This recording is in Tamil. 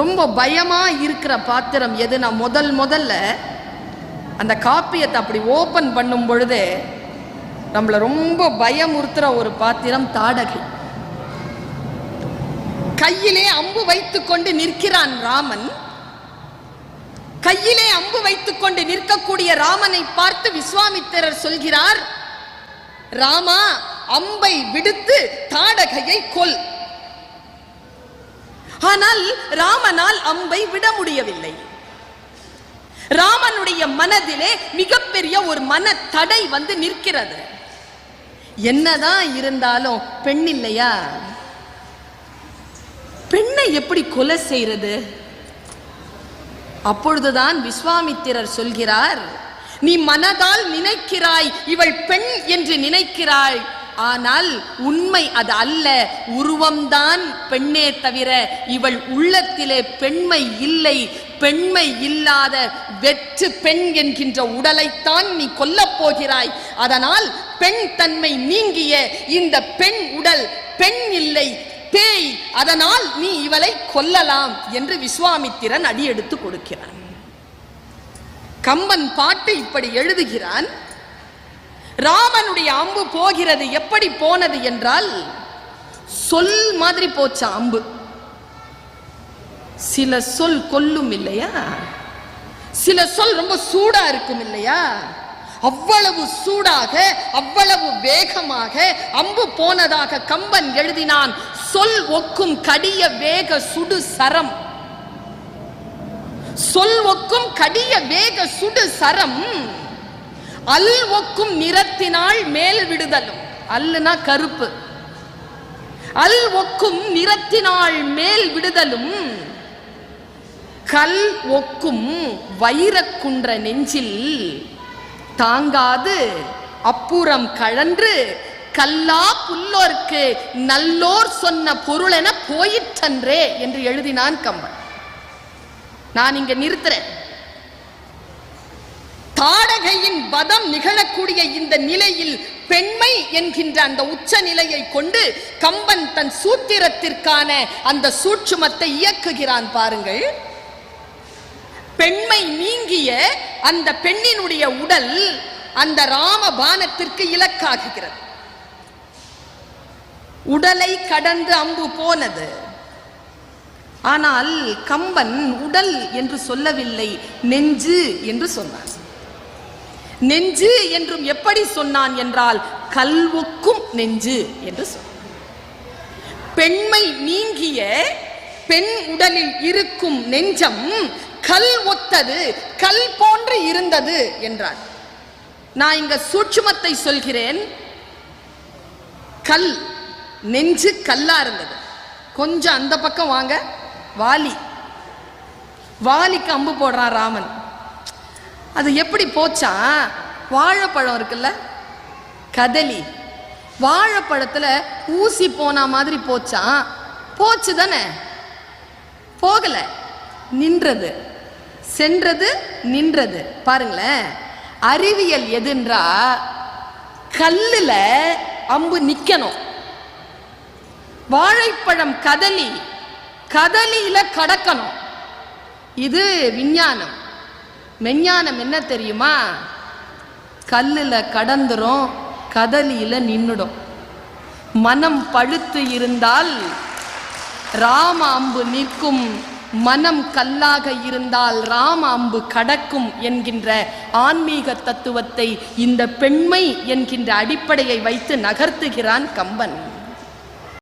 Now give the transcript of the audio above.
ரொம்ப பயமா இருக்கிற பாத்திரம் எது? நான் முதல்ல அந்த காப்பியத்தை அப்படி ஓபன் பண்ணும் பொழுது நம்மள ரொம்ப பயமுறுத்துற ஒரு பாத்திரம் தாடகை. கையிலே அம்பு வைத்துக் கொண்டு நிற்கிறான் ராமன். கையிலே அம்பு வைத்துக் கொண்டு நிற்கக்கூடிய ராமனை பார்த்து விஸ்வாமித்திரர் சொல்கிறார், ராமா, அம்பை விடுத்து தாடகையை கொல். ஆனால் ராமனால் அம்பை விட முடியவில்லை. ராமனுடைய மனதிலே மிகப்பெரிய ஒரு மன தடை வந்து நிற்கிறது. என்னதான் இருந்தாலும் பெண் இல்லையா? பெண்ணை எப்படி கொலை செய்யறது? அப்பொழுதுதான் விஸ்வாமித்திரர் சொல்கிறார், நீ மனதால் நினைக்கிறாய் இவள் பெண் என்று நினைக்கிறாய், ஆனால் உண்மை அது அல்ல. உருவம்தான் பெண்ணே தவிர இவள் உள்ளத்திலே பெண்மை இல்லை. பெண்மை இல்லாத வெற்று பெண் என்கின்ற உடலைத்தான் நீ கொல்லப் போகிறாய். அதனால் பெண் தன்மை நீங்கிய இந்த பெண் உடல் பெண் இல்லை, பேய். அதனால் நீ இவளை கொல்லலாம் என்று விஸ்வாமித்திரன் அடியெடுத்து கொடுக்கிறான். கம்பன் பாட்டு இப்படி எழுதுகிறான். ராமனுடைய அம்பு போகிறது. எப்படி போனது என்றால் சொல் மாதிரி போச்சா அம்பு. சில சொல் கொல்லும் இல்லையா? சில சொல் ரொம்ப சூடா இருக்கும் இல்லையா? அவ்வளவு சூடாக அவ்வளவு வேகமாக அம்பு போனதாக கம்பன் எழுதினான். சொல் ஒக்கும் கடிய வேக சுடு சரம். சொல் ஒக்கும் கடிய வேக சுடு சரம். அல் ஒக்கும் நிறத்தினால் மேல் விடுதலும். அல்லுனா கருப்பு. அல் ஒக்கும் நிறத்தினால் மேல் விடுதலும். கல் ஒக்கும் வைரக்குன்ற நெஞ்சில் தாங்காது அப்புறம் கழன்று கல்லா புல்லோர்க்கு நல்லோர் சொன்ன பொருள் என போயிற்றன்றே என்று எழுதினான் கம்பன். நான் இங்க நிறுத்துறேன். தாடகையின் வதம் நிகழக்கூடிய இந்த நிலையில் பெண்மை என்கின்ற அந்த உச்ச நிலையை கொண்டு கம்பன் தன் சூத்திரத்திற்கான அந்த சூட்சுமத்தை இயக்குகிறான். பாருங்கள், பெண்மை நீங்கிய அந்த பெண்ணினுடைய உடல் அந்த ராமபானத்திற்கு இலக்காகுகிறது. உடலை கடந்து அம்பு போனது. ஆனால் கம்பன் உடல் என்று சொல்லவில்லை, நெஞ்சு என்று சொன்னான். நெஞ்சு என்றும் எப்படி சொன்னான் என்றால் கல்வொக்கும் நெஞ்சு என்று சொன்னான். பெண்மை நீங்கிய பெண் உடலில் இருக்கும் நெஞ்சம் கல் ஒத்தது, கல் போன்று இருந்தது என்றார். நான் இங்க சூட்சுமத்தை சொல்கிறேன். கல், நெஞ்சு கல்லா இருந்தது. கொஞ்சம் அந்த பக்கம் வாங்க. வாலிக்கு அம்பு போடுறான் ராமன். அது எப்படி போச்சா? வாழைப்பழம் இருக்குல்ல, கதலி, வாழைப்பழத்துல ஊசி போன மாதிரி போச்சா? போச்சு தானே? போகல, நின்றது. சென்றது, நின்றது. பாருங்களேன், அறிவியல் எதுன்றா கல்லுல அம்பு நிக்கணும். வாழைப்பழம் கதலி, கதலியில கடக்கணும். இது விஞ்ஞானம். மெஞ்ஞானம் என்ன தெரியுமா? கல்லுல கடந்துரும், கதலியில நின்னுடும். மனம் பழுத்து இருந்தால் ராம அம்பு நிற்கும், மனம் கல்லாக இருந்தால் ராம அம்பு கடக்கும் என்கின்ற ஆன்மீக தத்துவத்தை இந்த பெண்மை என்கின்ற அடிப்படையை வைத்து நகர்த்துகிறான் கம்பன்.